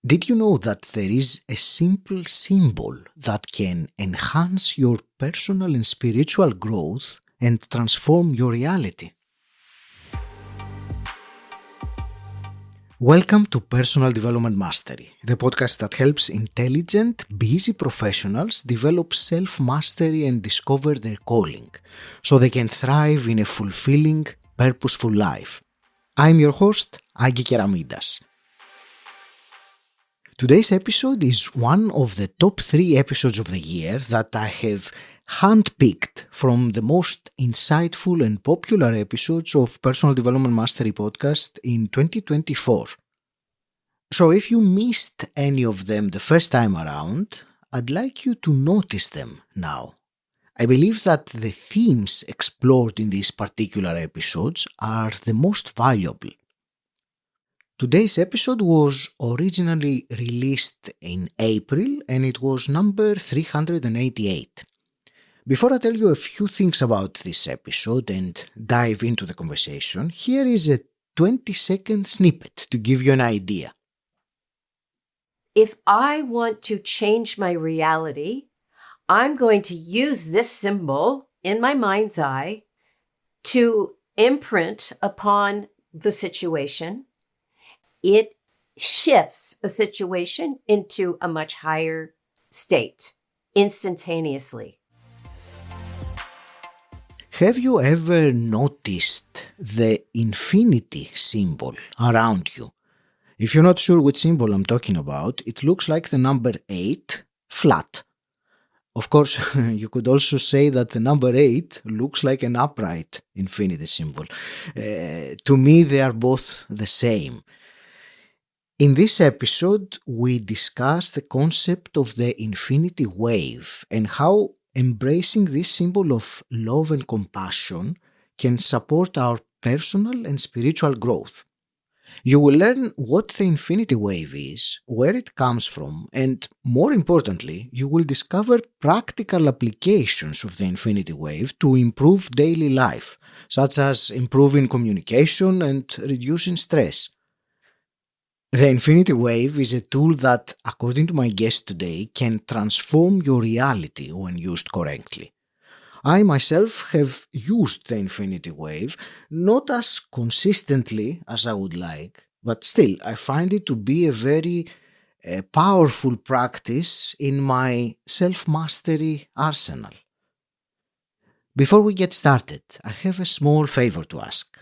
Did you know that there is a simple symbol that can enhance your personal and spiritual growth and transform your reality? Welcome to Personal Development Mastery, the podcast that helps intelligent, busy professionals develop self-mastery and discover their calling, so they can thrive in a fulfilling, purposeful life. I'm your host, Agi Keramidas. Today's episode is one of the top 3 episodes of the year that I have handpicked from the most insightful and popular episodes of Personal Development Mastery podcast in 2024. So if you missed any of them the first time around, I'd like you to notice them now. I believe that the themes explored in these particular episodes are the most valuable. Today's episode was originally released in April and it was number 388. Before I tell you a few things about this episode and dive into the conversation, here is a 20-second snippet to give you an idea. If I want to change my reality, I'm going to use this symbol in my mind's eye to imprint upon the situation. It shifts a situation into a much higher state instantaneously. Have you ever noticed the infinity symbol around you? If you're not sure which symbol I'm talking about, it looks like the number 8 flat. Of course, you could also say that the number 8 looks like an upright infinity symbol. To me, they are both the same. In this episode, we discuss the concept of the infinity wave and how embracing this symbol of love and compassion can support our personal and spiritual growth. You will learn what the infinity wave is, where it comes from, and more importantly, you will discover practical applications of the infinity wave to improve daily life, such as improving communication and reducing stress. The infinity wave is a tool that, according to my guest today, can transform your reality when used correctly. I myself have used the infinity wave, not as consistently as I would like, but still I find it to be a very powerful practice in my self-mastery arsenal. Before we get started, I have a small favor to ask.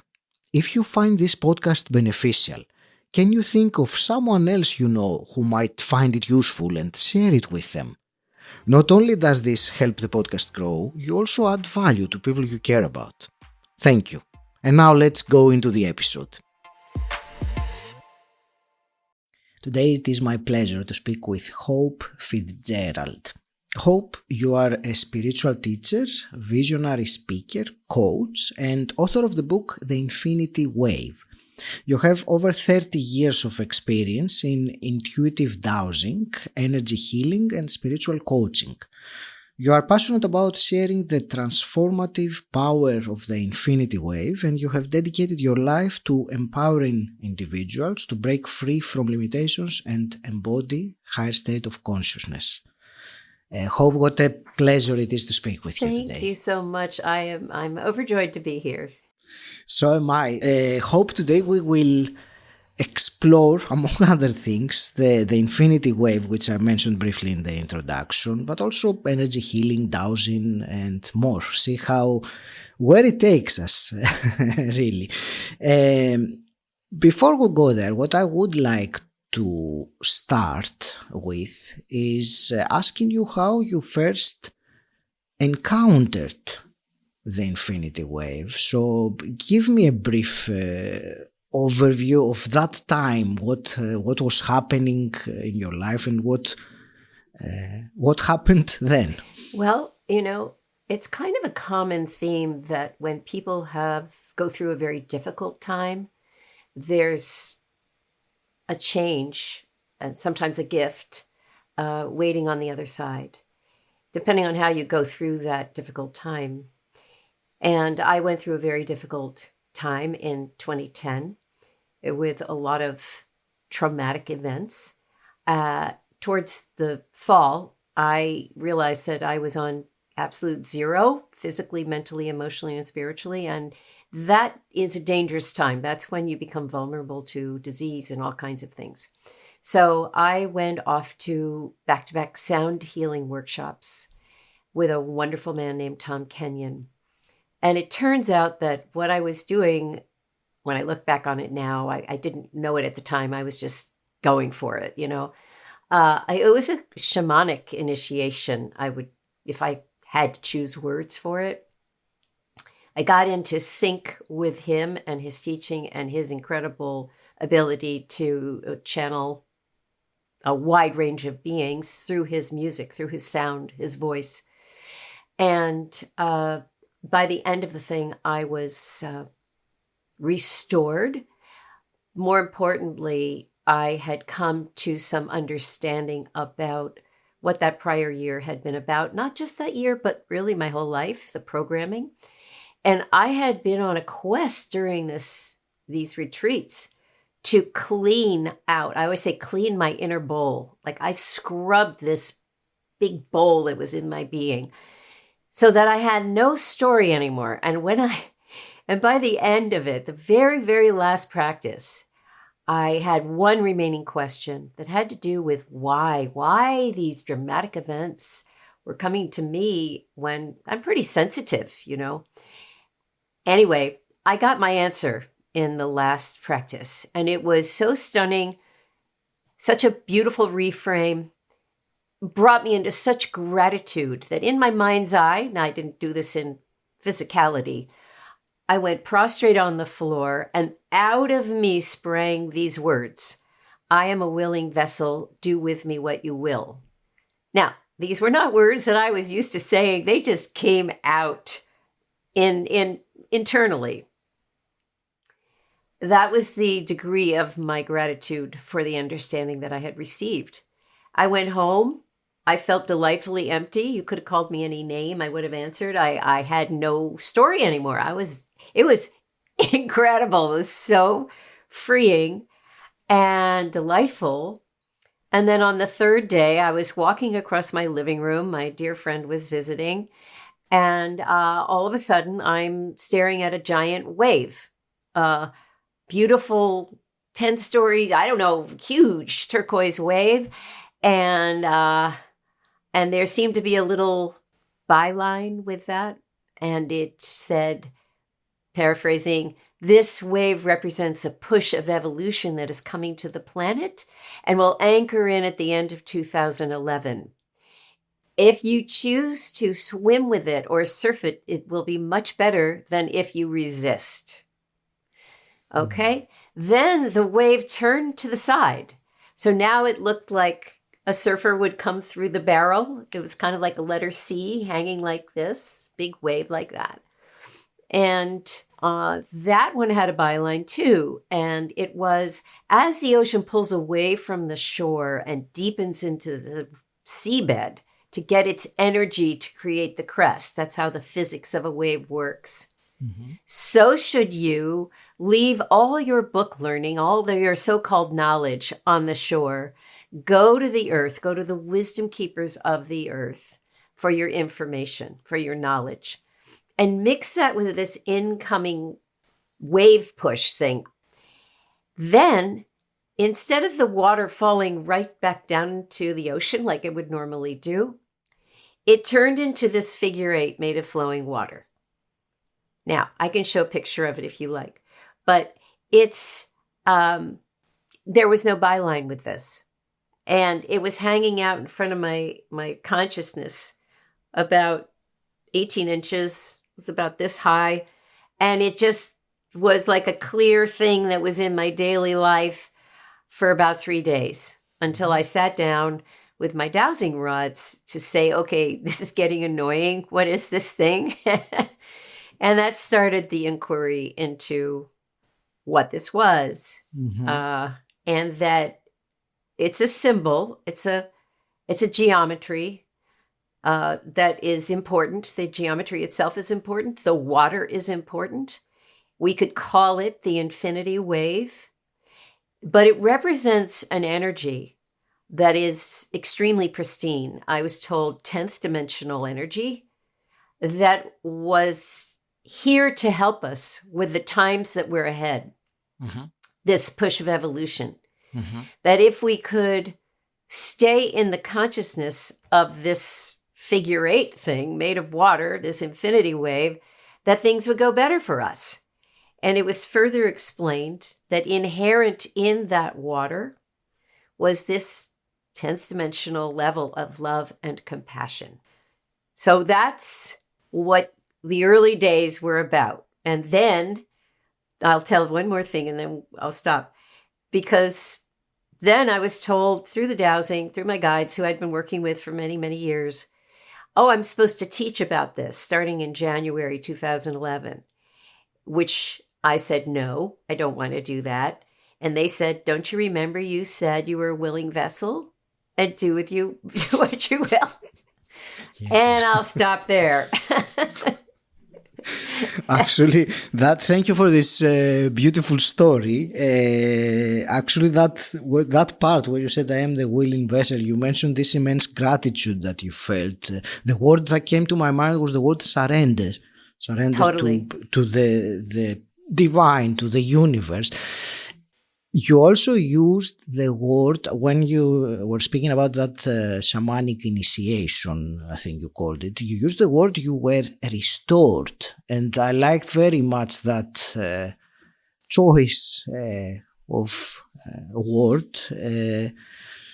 If you find this podcast beneficial, can you think of someone else you know who might find it useful and share it with them? Not only does this help the podcast grow, you also add value to people you care about. Thank you. And now let's go into the episode. Today it is my pleasure to speak with Hope Fitzgerald. Hope, you are a spiritual teacher, visionary speaker, coach, and author of the book The Infinity Wave. You have over 30 years of experience in intuitive dowsing, energy healing, and spiritual coaching. You are passionate about sharing the transformative power of the infinity wave, and you have dedicated your life to empowering individuals to break free from limitations and embody a higher state of consciousness. Hope, what a pleasure it is to speak with you today. Thank you so much. I'm overjoyed to be here. So am I. Hope today we will explore, among other things, the infinity wave, which I mentioned briefly in the introduction, but also energy healing, dowsing, and more. See where it takes us, really. Before we go there, what I would like to start with is asking you how you first encountered the infinity wave. So give me a brief overview of that time, what was happening in your life and what happened then. Well, it's kind of a common theme that when people go through a very difficult time, there's a change and sometimes a gift waiting on the other side, depending on how you go through that difficult time. And I went through a very difficult time in 2010 with a lot of traumatic events. Towards the fall, I realized that I was on absolute zero, physically, mentally, emotionally, and spiritually. And that is a dangerous time. That's when you become vulnerable to disease and all kinds of things. So I went off to back-to-back sound healing workshops with a wonderful man named Tom Kenyon. And it turns out that what I was doing, when I look back on it now, I didn't know it at the time. I was just going for it, you know. It was a shamanic initiation. If I had to choose words for it, I got into sync with him and his teaching and his incredible ability to channel a wide range of beings through his music, through his sound, his voice. And by the end of the thing, I was restored. More importantly, I had come to some understanding about what that prior year had been about, not just that year, but really my whole life, the programming. And I had been on a quest during these retreats to clean out. I always say clean my inner bowl. Like I scrubbed this big bowl that was in my being so that I had no story anymore. And by the end of it, the very, very last practice, I had one remaining question that had to do with why these dramatic events were coming to me when I'm pretty sensitive, you know. Anyway, I got my answer in the last practice, and it was so stunning, such a beautiful reframe, brought me into such gratitude that in my mind's eye, now I didn't do this in physicality, I went prostrate on the floor, and out of me sprang these words: I am a willing vessel, do with me what you will. Now, these were not words that I was used to saying. They just came out internally. That was the degree of my gratitude for the understanding that I had received. I went home. I felt delightfully empty. You could have called me any name. I would have answered. I had no story anymore. It was incredible. It was so freeing and delightful. And then on the third day, I was walking across my living room. My dear friend was visiting. And all of a sudden, I'm staring at a giant wave. Beautiful 10-story, I don't know, huge turquoise wave. And there seemed to be a little byline with that. And it said, paraphrasing, this wave represents a push of evolution that is coming to the planet and will anchor in at the end of 2011. If you choose to swim with it or surf it, it will be much better than if you resist. Okay? Then the wave turned to the side. So now it looked like a surfer would come through the barrel. It was kind of like a letter C hanging like this, big wave like that. And that one had a byline too. And it was, as the ocean pulls away from the shore and deepens into the seabed to get its energy to create the crest. That's how the physics of a wave works. Mm-hmm. So should you leave all your book learning, all your so-called knowledge on the shore. Go to the earth, go to the wisdom keepers of the earth for your information, for your knowledge. And mix that with this incoming wave push thing. Then, instead of the water falling right back down to the ocean like it would normally do, it turned into this figure 8 made of flowing water. Now, I can show a picture of it if you like, but it's, there was no byline with this. And it was hanging out in front of my consciousness about 18 inches. It was about this high. And it just was like a clear thing that was in my daily life for about 3 days until I sat down with my dowsing rods to say, okay, this is getting annoying. What is this thing? And that started the inquiry into what this was. Mm-hmm. And that it's a symbol. It's a geometry that is important. The geometry itself is important. The water is important. We could call it the infinity wave, but it represents an energy that is extremely pristine. I was told 10th dimensional energy that was here to help us with the times that we're ahead. Mm-hmm. This push of evolution. Mm-hmm. That if we could stay in the consciousness of this figure 8 thing made of water, this infinity wave, that things would go better for us. And it was further explained that inherent in that water was this 10th dimensional level of love and compassion. So that's what the early days were about. And then I'll tell one more thing and then I'll stop. Because then I was told through the dowsing, through my guides who I'd been working with for many, many years, oh, I'm supposed to teach about this starting in January 2011, which I said, no, I don't want to do that. And they said, don't you remember you said you were a willing vessel and do with you what you will? Yes. And I'll stop there. Actually, thank you for this beautiful story. Actually, that part where you said I am the willing vessel, you mentioned this immense gratitude that you felt. The word that came to my mind was the word surrender. Surrender totally. to the divine, to the universe. You also used the word when you were speaking about that shamanic initiation, I think you called it. You used the word you were restored. And I liked very much that choice of word.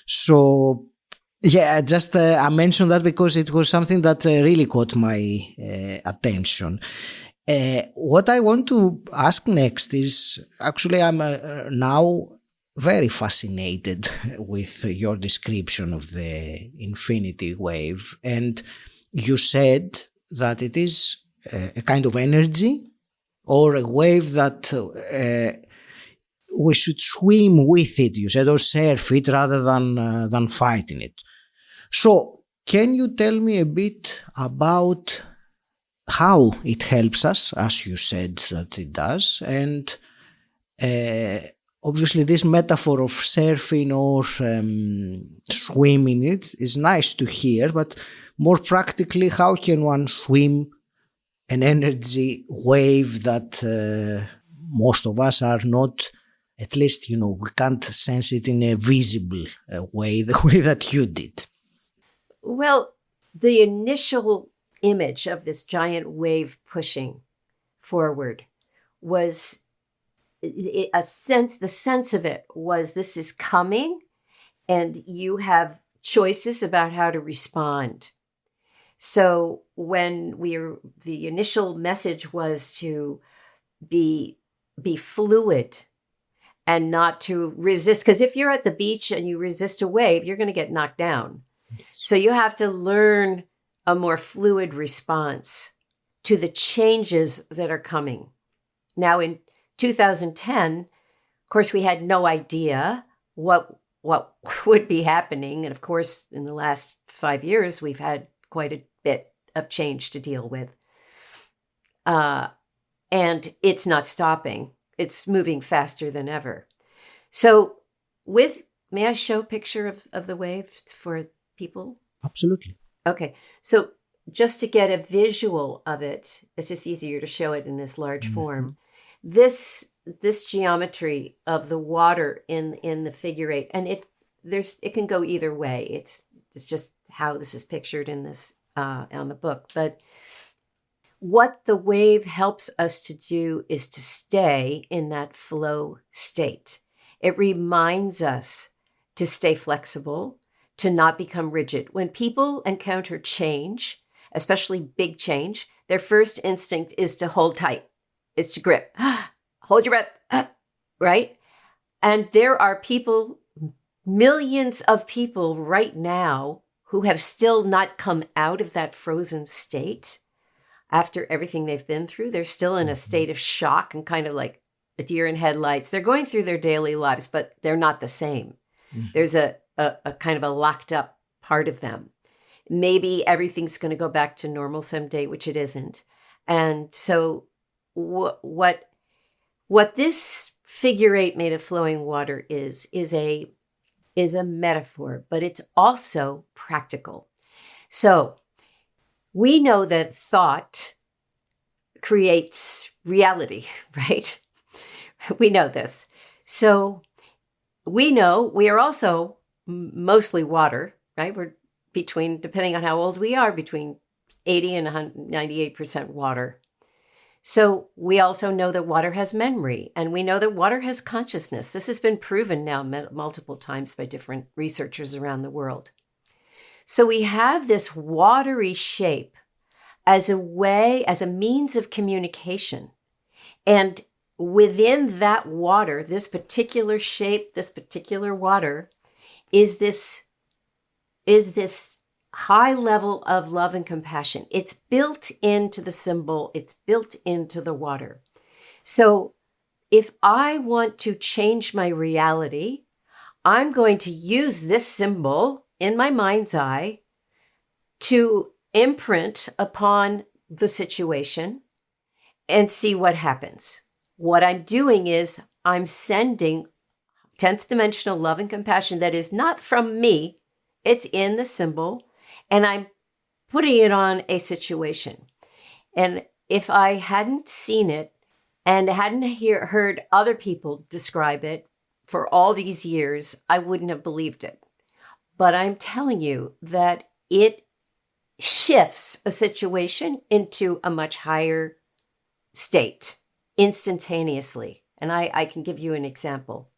So, yeah, just I mentioned that because it was something that really caught my attention. What I want to ask next is, actually I'm now very fascinated with your description of the infinity wave. And you said that it is a kind of energy or a wave that we should swim with it, you said, or surf it rather than fighting it. So can you tell me a bit about how it helps us, as you said that it does, and obviously this metaphor of surfing or swimming it is nice to hear, but more practically, how can one swim an energy wave that most of us are not, at least, we can't sense it in a visible way, the way that you did? Well, the initial image of this giant wave pushing forward was the sense of it was this is coming and you have choices about how to respond. So when the initial message was to be fluid and not to resist, because if you're at the beach and you resist a wave, you're going to get knocked down. So you have to learn a more fluid response to the changes that are coming. Now, in 2010, of course, we had no idea what would be happening. And of course, in the last 5 years, we've had quite a bit of change to deal with. And it's not stopping. It's moving faster than ever. So may I show a picture of the wave for people? Absolutely. Okay, so just to get a visual of it, it's just easier to show it in this large form. This geometry of the water in the figure 8, and it can go either way. It's just how this is pictured in this on the book. But what the wave helps us to do is to stay in that flow state. It reminds us to stay flexible, to not become rigid. When people encounter change, especially big change, their first instinct is to hold tight, is to grip, hold your breath, right? And there are people, millions of people right now who have still not come out of that frozen state after everything they've been through. They're still in a state of shock and kind of like a deer in headlights. They're going through their daily lives, but they're not the same. There's a kind of a locked up part of them. Maybe everything's going to go back to normal someday, which it isn't. And so what this figure 8 made of flowing water is is a metaphor, but it's also practical. So we know that thought creates reality, right? We know this. So we know we are also mostly water, right? We're between, depending on how old we are, between 80 and 98% water. So we also know that water has memory, and we know that water has consciousness. This has been proven now multiple times by different researchers around the world. So we have this watery shape as a way, as a means of communication. And within that water, this particular shape, this particular water, is this high level of love and compassion. It's built into the symbol. It's built into the water. So if I want to change my reality, I'm going to use this symbol in my mind's eye to imprint upon the situation and see what happens. What I'm doing is I'm sending 10th dimensional love and compassion that is not from me. It's in the symbol, and I'm putting it on a situation. And if I hadn't seen it and hadn't heard other people describe it for all these years, I wouldn't have believed it. But I'm telling you that it shifts a situation into a much higher state instantaneously. And I can give you an example.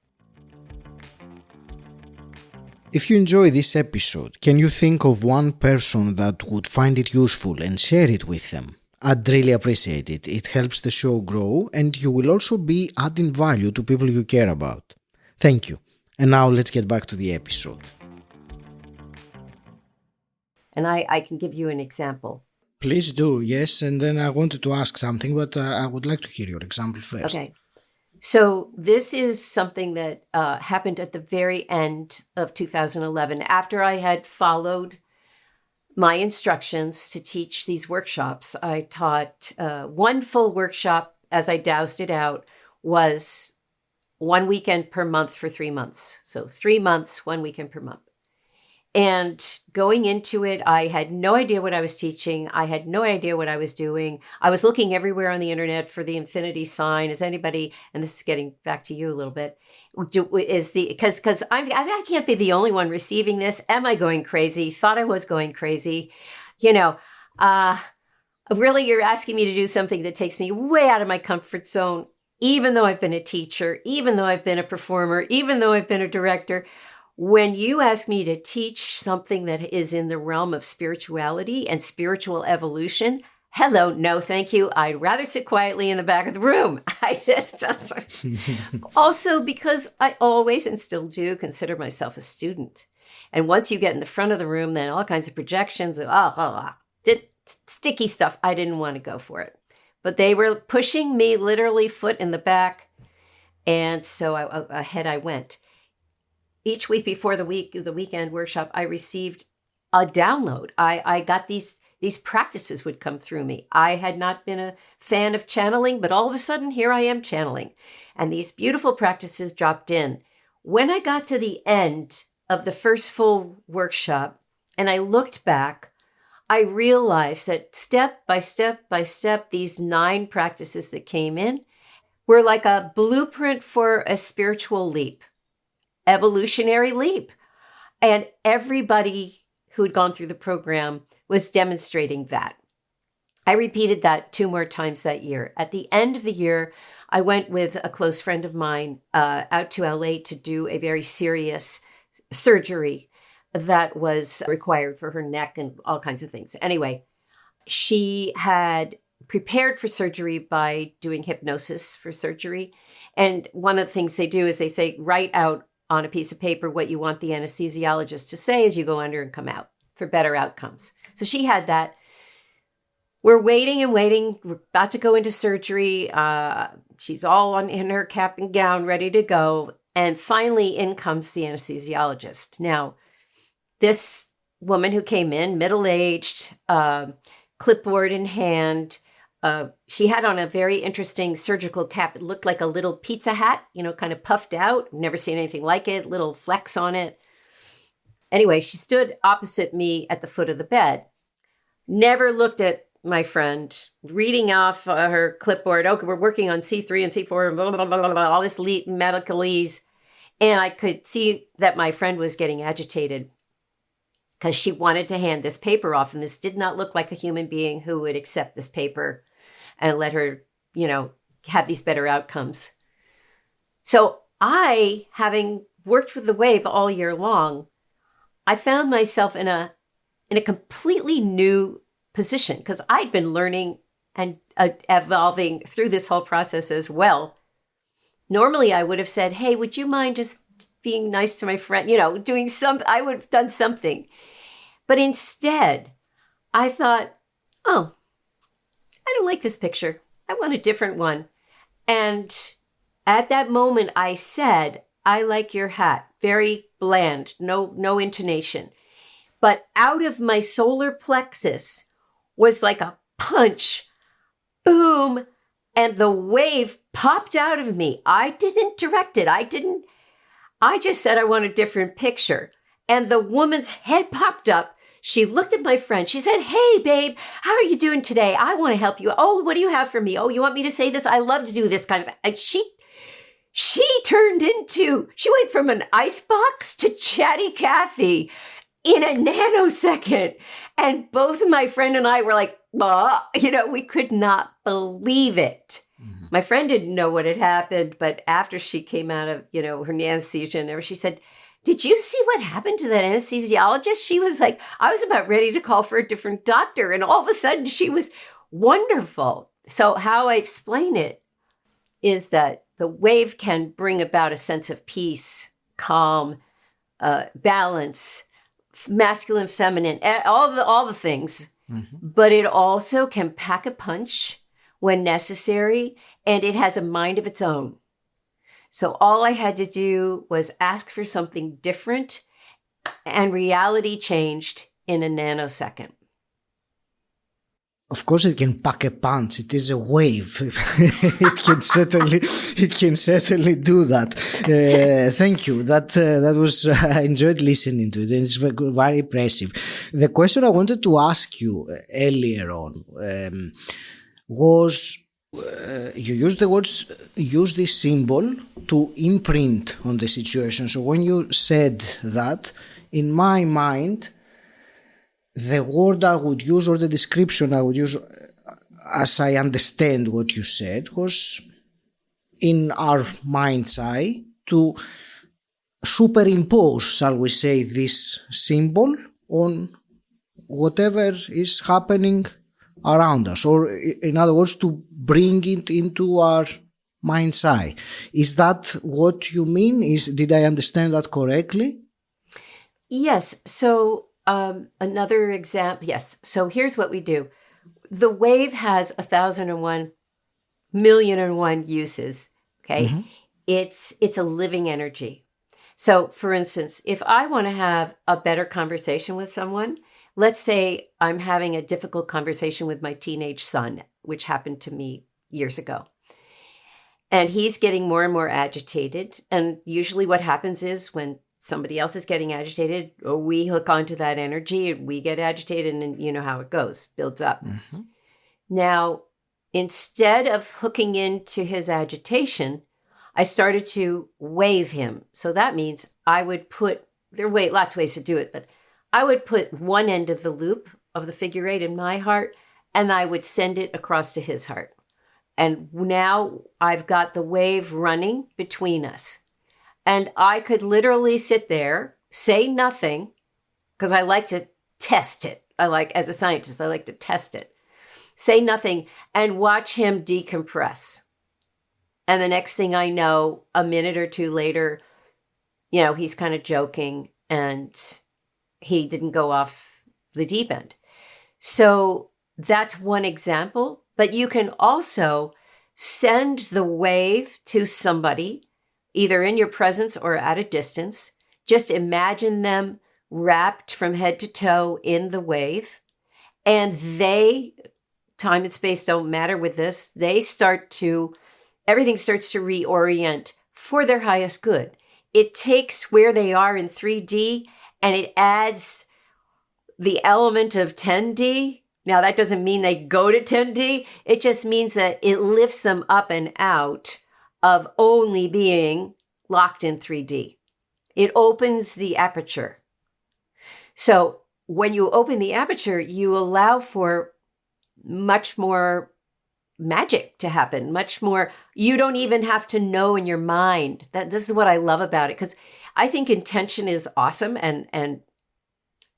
If you enjoy this episode, can you think of one person that would find it useful and share it with them? I'd really appreciate it. It helps the show grow, and you will also be adding value to people you care about. Thank you. And now let's get back to the episode. And I can give you an example. Please do, yes. And then I wanted to ask something, but I would like to hear your example first. Okay. So this is something that happened at the very end of 2011, after I had followed my instructions to teach these workshops. I taught one full workshop, as I doused it out, was one weekend per month for 3 months. So 3 months, 1 weekend per month. And going into it, I had no idea what I was teaching. I had no idea what I was doing. I was looking everywhere on the internet for the infinity sign. Is anybody, and this is getting back to you a little bit, because I can't be the only one receiving this. Am I going crazy? Thought I was going crazy. Really, you're asking me to do something that takes me way out of my comfort zone, even though I've been a teacher, even though I've been a performer, even though I've been a director. When you ask me to teach something that is in the realm of spirituality and spiritual evolution, hello, no, thank you. I'd rather sit quietly in the back of the room. Also, because I always and still do consider myself a student. And once you get in the front of the room, then all kinds of projections, sticky stuff. I didn't want to go for it. But they were pushing me literally foot in the back. And so ahead I went. Each week before the weekend workshop, I received a download. I got these practices would come through me. I had not been a fan of channeling, but all of a sudden here I am channeling. And these beautiful practices dropped in. When I got to the end of the first full workshop and I looked back, I realized that step by step by step, these 9 practices that came in were like a blueprint for a spiritual leap. Evolutionary leap. And everybody who had gone through the program was demonstrating that. I repeated that 2 more times that year. At the end of the year, I went with a close friend of mine out to LA to do a very serious surgery that was required for her neck and all kinds of things. Anyway, she had prepared for surgery by doing hypnosis for surgery. And one of the things they do is they say, write out on a piece of paper what you want the anesthesiologist to say as you go under and come out for better outcomes. So she had that. We're waiting and waiting. We're about to go into surgery. She's all in her cap and gown, ready to go. And finally, in comes the anesthesiologist. Now, this woman who came in, middle-aged, clipboard in hand, she had on a very interesting surgical cap. It looked like a little pizza hat, kind of puffed out. Never seen anything like it. Little flecks on it. Anyway, she stood opposite me at the foot of the bed, never looked at my friend, reading off her clipboard. Okay, we're working on C3 and C4 and blah, blah, blah, blah, blah, all this medicalese. And I could see that my friend was getting agitated because she wanted to hand this paper off. And this did not look like a human being who would accept this paper and let her, have these better outcomes. So I, having worked with the wave all year long, I found myself in a completely new position because I'd been learning and evolving through this whole process as well. Normally, I would have said, hey, would you mind just being nice to my friend? I would have done something. But instead, I thought, oh, I don't like this picture. I want a different one. And at that moment, I said, I like your hat. Very bland, no intonation. But out of my solar plexus was like a punch. Boom. And the wave popped out of me. I didn't direct it. I just said I want a different picture. And the woman's head popped up. She looked at my friend. She said, hey, babe, how are you doing today? I want to help you. Oh, what do you have for me? Oh, you want me to say this? I love to do this kind of. And she went from an icebox to Chatty Cathy in a nanosecond. And both my friend and I were like, we could not believe it. Mm-hmm. My friend didn't know what had happened, but after she came out of, her anesthesia and everything, she said, did you see what happened to that anesthesiologist? She was like, I was about ready to call for a different doctor. And all of a sudden she was wonderful. So how I explain it is that the wave can bring about a sense of peace, calm, balance, masculine, feminine, all the things. Mm-hmm. But it also can pack a punch when necessary, and it has a mind of its own. So all I had to do was ask for something different, and reality changed in a nanosecond. Of course, it can pack a punch. It is a wave. It can certainly do that. Thank you. That was I enjoyed listening to it. It's very impressive. The question I wanted to ask you earlier on was you use this symbol to imprint on the situation. So when you said that, in my mind, the word I would use or the description I would use, as I understand what you said, was in our mind's eye to superimpose, shall we say, this symbol on whatever is happening around us, or in other words, to bring it into our mind's eye. Is that what you mean? Did I understand that correctly? Yes. So another example. Yes. So here's what we do. The wave has 1,001,000,001 uses. Okay. Mm-hmm. It's a living energy. So for instance, if I want to have a better conversation with someone, let's say I'm having a difficult conversation with my teenage son, which happened to me years ago. And he's getting more and more agitated. And usually what happens is when somebody else is getting agitated, we hook onto that energy and we get agitated, and you know how it goes, builds up. Mm-hmm. Now, instead of hooking into his agitation, I started to wave him. So that means I would there are lots of ways to do it, but I would put one end of the loop of the figure eight in my heart, and I would send it across to his heart. And now I've got the wave running between us. And I could literally sit there, say nothing, because I like to test it. As a scientist, I like to test it. Say nothing and watch him decompress. And the next thing I know, a minute or two later, he's kind of joking and he didn't go off the deep end. So that's one example. But you can also send the wave to somebody, either in your presence or at a distance. Just imagine them wrapped from head to toe in the wave. And time and space don't matter with this, everything starts to reorient for their highest good. It takes where they are in 3D and it adds the element of 10D. Now, that doesn't mean they go to 10D. It just means that it lifts them up and out of only being locked in 3D. It opens the aperture. So when you open the aperture, you allow for much more magic to happen, much more. You don't even have to know in your mind. This is what I love about it, because I think intention is awesome, and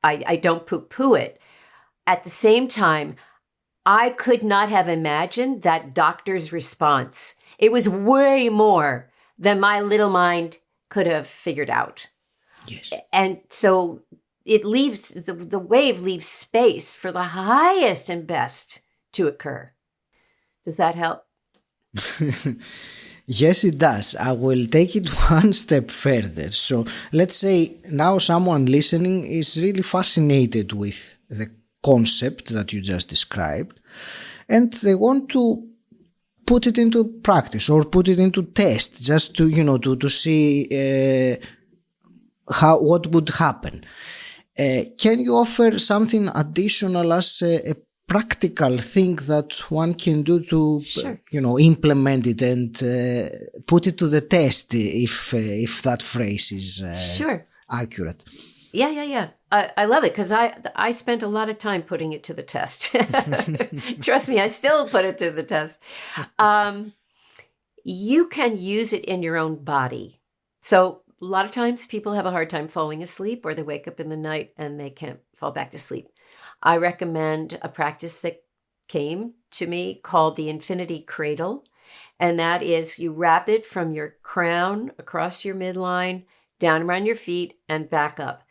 I don't poo-poo it. At the same time, I could not have imagined that doctor's response. It was way more than my little mind could have figured out. Yes. And so it leaves, the wave leaves space for the highest and best to occur. Does that help? Yes, it does. I will take it one step further. So let's say now someone listening is really fascinated with the concept that you just described, and they want to put it into practice or put it into test, just to, to see what would happen. Can you offer something additional as a practical thing that one can do to, Sure. Implement it and put it to the test, if that phrase is Sure. accurate? Yeah. I love it, because I spent a lot of time putting it to the test. Trust me, I still put it to the test. You can use it in your own body. So a lot of times people have a hard time falling asleep, or they wake up in the night and they can't fall back to sleep. I recommend a practice that came to me called the Infinity Cradle. And that is, you wrap it from your crown across your midline, down around your feet, and back up.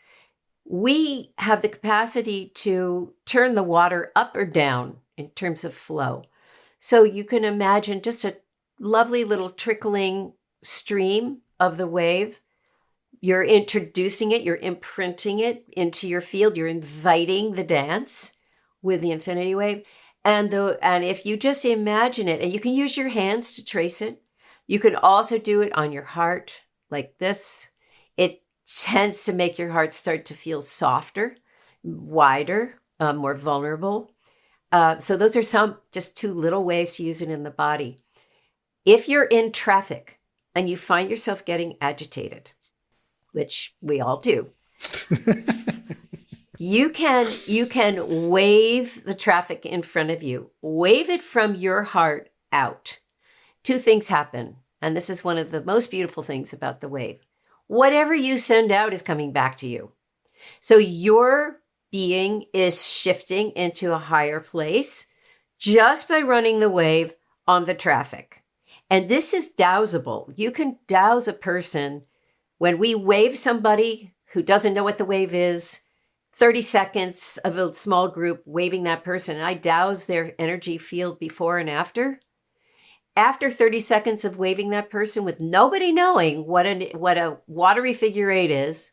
We have the capacity to turn the water up or down in terms of flow. So you can imagine just a lovely little trickling stream of the wave. You're introducing it, you're imprinting it into your field, you're inviting the dance with the infinity wave. And if you just imagine it, and you can use your hands to trace it, you can also do it on your heart like this. It tends to make your heart start to feel softer, wider, more vulnerable. So those are just two little ways to use it in the body. If you're in traffic and you find yourself getting agitated, which we all do, you can wave the traffic in front of you. Wave it from your heart out. Two things happen, and this is one of the most beautiful things about the wave. Whatever you send out is coming back to you. So your being is shifting into a higher place just by running the wave on the traffic. And this is dowsable. You can douse a person. When we wave somebody who doesn't know what the wave is, 30 seconds of a small group waving that person, and I douse their energy field before and after. After 30 seconds of waving that person with nobody knowing what a watery figure eight is,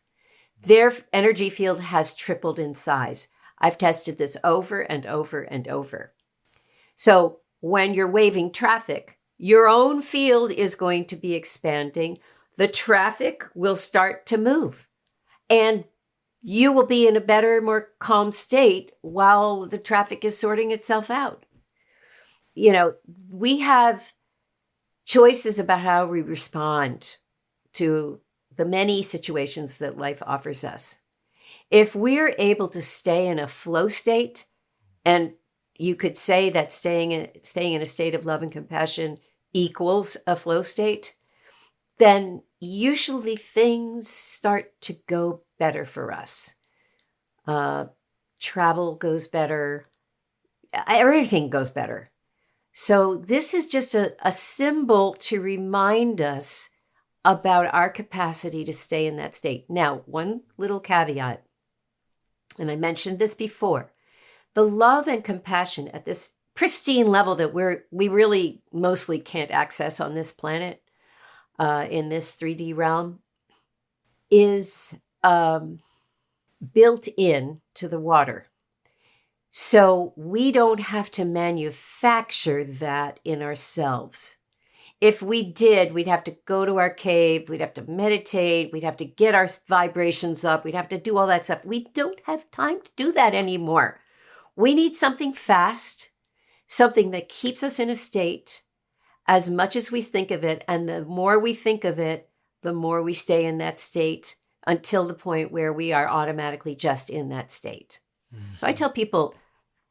their energy field has tripled in size. I've tested this over and over and over. So when you're waving traffic, your own field is going to be expanding. The traffic will start to move, and you will be in a better, more calm state while the traffic is sorting itself out. We have choices about how we respond to the many situations that life offers us. If we're able to stay in a flow state, and you could say that staying in a state of love and compassion equals a flow state, then usually things start to go better for us. Travel goes better. Everything goes better. So this is just a symbol to remind us about our capacity to stay in that state. Now, one little caveat, and I mentioned this before, the love and compassion at this pristine level that we really mostly can't access on this planet, in this 3D realm, is built in to the water. So we don't have to manufacture that in ourselves. if we did, we'd have to go to our cave, we'd have to meditate, we'd have to get our vibrations up, we'd have to do all that stuff. We don't have time to do that anymore. We need something fast, something that keeps us in a state as much as we think of it. And the more we think of it, the more we stay in that state until the point where we are automatically just in that state. Mm-hmm. So I tell people,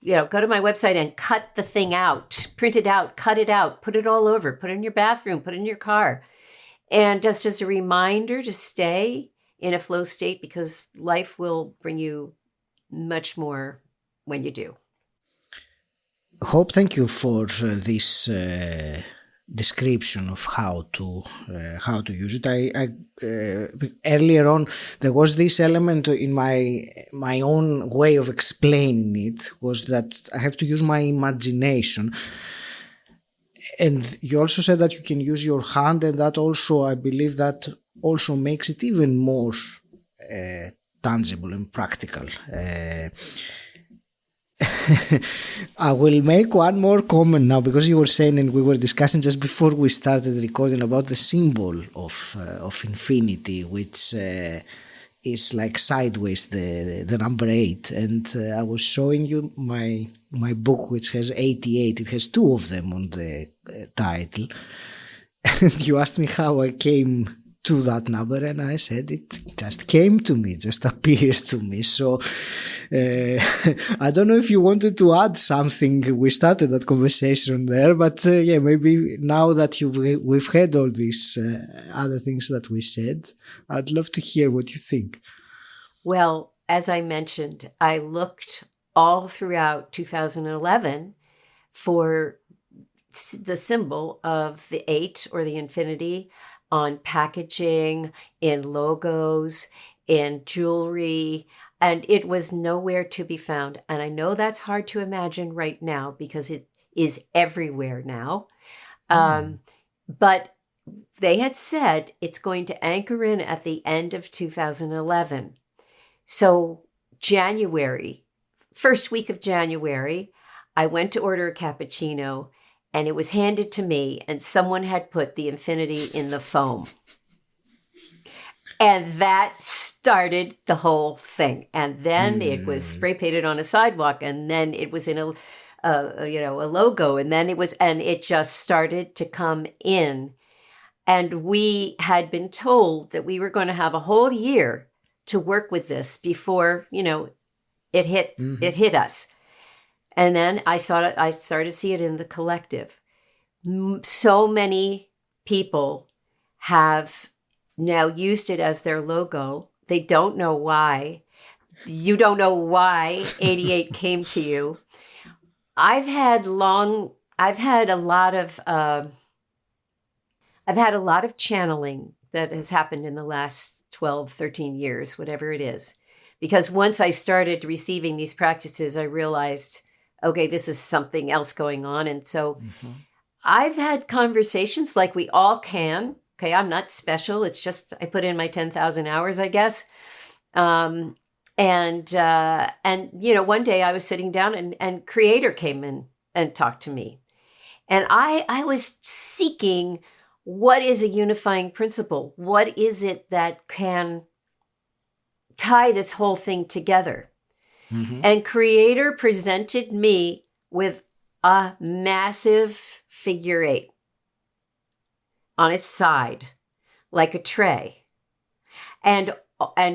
go to my website and cut the thing out, print it out, cut it out, put it all over, put it in your bathroom, put it in your car. And just as a reminder to stay in a flow state, because life will bring you much more when you do. Hope, thank you for this description of how to use it. I earlier on there was this element in my own way of explaining it, was that I have to use my imagination, and you also said that you can use your hand, and that also, I believe, that also makes it even more tangible and practical. I will make one more comment now, because you were saying, and we were discussing just before we started recording, about the symbol of infinity, which is like sideways, the number 8. And I was showing you my book, which has 88. It has 2 of them on the title. And you asked me how I came to that number, and I said it just came to me, just appeared to me. So I don't know if you wanted to add something. We started that conversation there, but maybe now that we've had all these other things that we said, I'd love to hear what you think. Well, as I mentioned, I looked all throughout 2011 for the symbol of the 8 or the infinity on packaging, in logos, in jewelry, and it was nowhere to be found. And I know that's hard to imagine right now because it is everywhere now. But they had said it's going to anchor in at the end of 2011. So January, first week of January, I went to order a cappuccino, and it was handed to me, and someone had put the infinity in the foam. And that started the whole thing. And then it was spray painted on a sidewalk, and then it was in a logo, and then it just started to come in. And we had been told that we were going to have a whole year to work with this before, it hit us. And then I started to see it in the collective. So many people have now used it as their logo. They don't know why. You don't know why 88 came to you. I've had a lot of channeling that has happened in the last 12, 13 years, whatever it is. Because once I started receiving these practices, I realized, okay, this is something else going on. And so I've had conversations like we all can. Okay, I'm not special. It's just I put in my 10,000 hours, I guess. And one day I was sitting down and Creator came in and talked to me. And I was seeking, what is a unifying principle? What is it that can tie this whole thing together? And Creator presented me with a massive figure 8 on its side, like a tray. And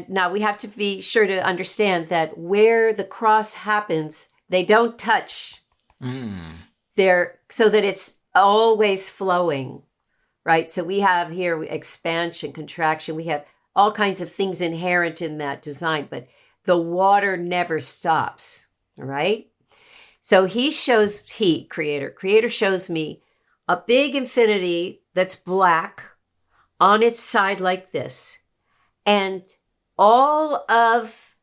now we have to be sure to understand that where the cross happens, they don't touch. There, so that it's always flowing, right? So we have here expansion, contraction. We have all kinds of things inherent in that design, but the water never stops, right? So Creator shows me a big infinity that's black on its side like this. And all of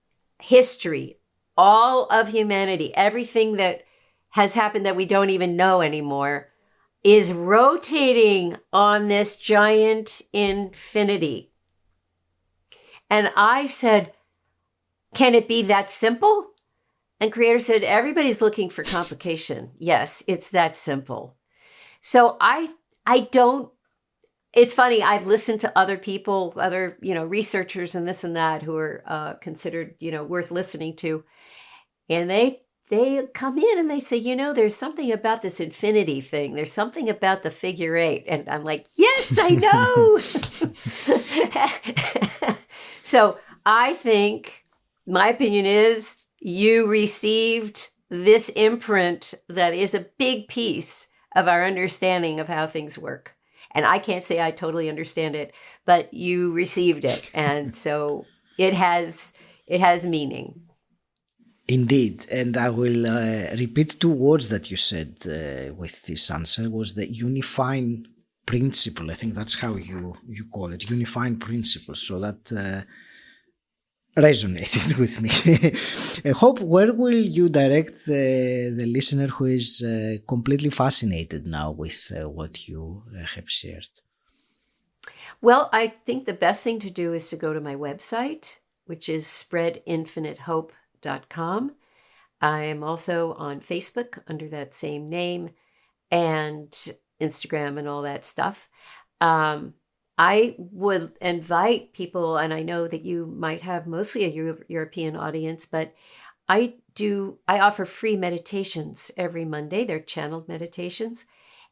history, all of humanity, everything that has happened that we don't even know anymore is rotating on this giant infinity. And I said, can it be that simple? And Creator said, everybody's looking for complication. Yes, it's that simple. So I I don't, it's funny. I've listened to other people, other, researchers and this and that who are considered, worth listening to. And they come in and they say, there's something about this infinity thing. There's something about the figure eight. And I'm like, yes, I know. So I think my opinion is you received this imprint that is a big piece of our understanding of how things work. And I can't say I totally understand it, but you received it. And so it has meaning. Indeed, and I will repeat two words that you said with this answer, was the unifying principle. I think that's how you call it, unifying principle. So that resonated with me. Hope, where will you direct the listener who is completely fascinated now with what you have shared? Well, I think the best thing to do is to go to my website, which is spreadinfinitehope.com. I am also on Facebook under that same name and Instagram and all that stuff. I would invite people, and I know that you might have mostly a European audience, but I offer free meditations every Monday. They're channeled meditations,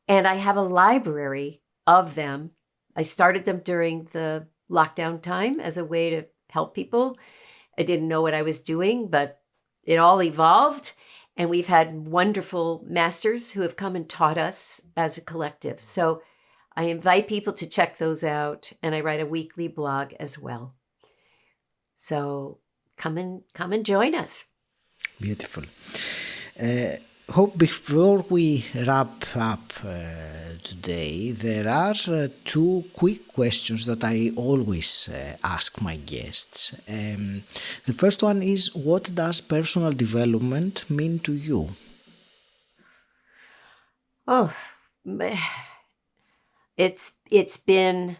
and I have a library of them. I started them during the lockdown time as a way to help people. I didn't know what I was doing, but it all evolved. And we've had wonderful masters who have come and taught us as a collective. So I invite people to check those out. And I write a weekly blog as well. So come and join us. Beautiful. Hope, before we wrap up today, there are two quick questions that I always ask my guests. The first one is, what does personal development mean to you? Oh, it's been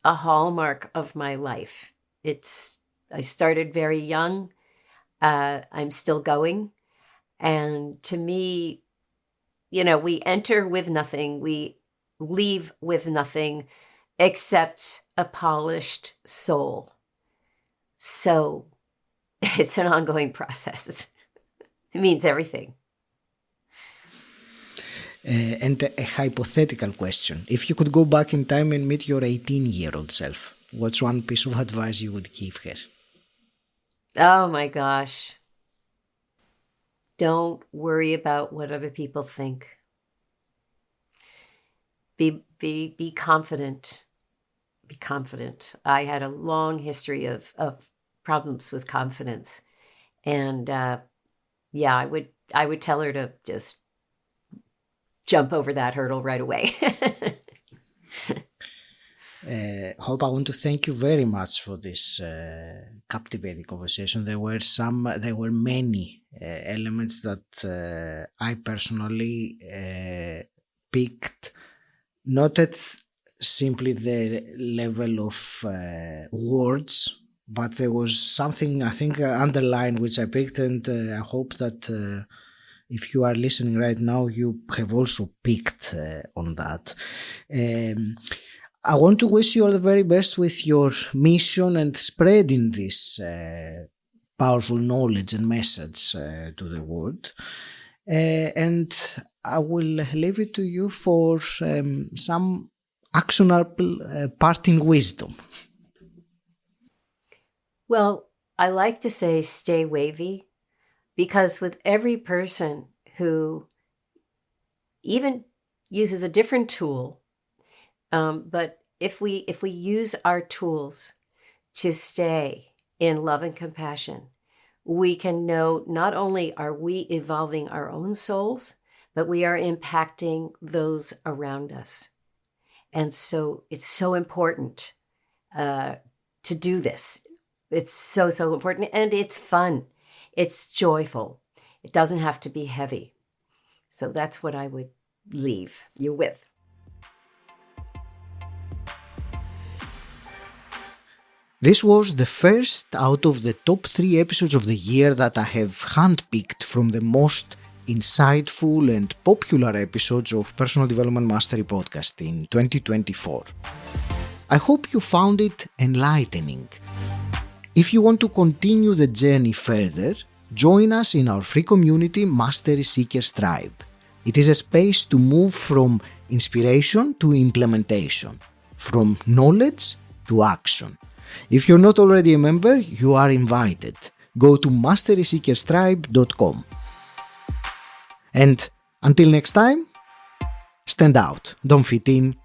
a hallmark of my life. I started very young. I'm still going. And to me, we enter with nothing. We leave with nothing except a polished soul. So it's an ongoing process. It means everything. And a hypothetical question. If you could go back in time and meet your 18-year-old self, what's one piece of advice you would give her? Oh my gosh. Don't worry about what other people think. Be confident. Be confident. I had a long history of problems with confidence. And I would tell her to just jump over that hurdle right away. Hope, I want to thank you very much for this captivating conversation. There were many elements that I personally picked, not at simply the level of words, but there was something I think underlined which I picked, and I hope that if you are listening right now, you have also picked on that. I want to wish you all the very best with your mission and spreading this powerful knowledge and message to the world. And I will leave it to you for some actionable parting wisdom. Well, I like to say stay wavy, because with every person who even uses a different tool, but if we use our tools to stay in love and compassion, we can know not only are we evolving our own souls, but we are impacting those around us. And so it's so important to do this. It's so important, and it's fun. It's joyful. It doesn't have to be heavy. So that's what I would leave you with. This was the first out of the top 3 episodes of the year that I have handpicked from the most insightful and popular episodes of Personal Development Mastery Podcast in 2024. I hope you found it enlightening. If you want to continue the journey further, join us in our free community Mastery Seekers Tribe. It is a space to move from inspiration to implementation, from knowledge to action. If you're not already a member, you are invited. Go to masteryseekerstribe.com. And until next time, stand out, don't fit in,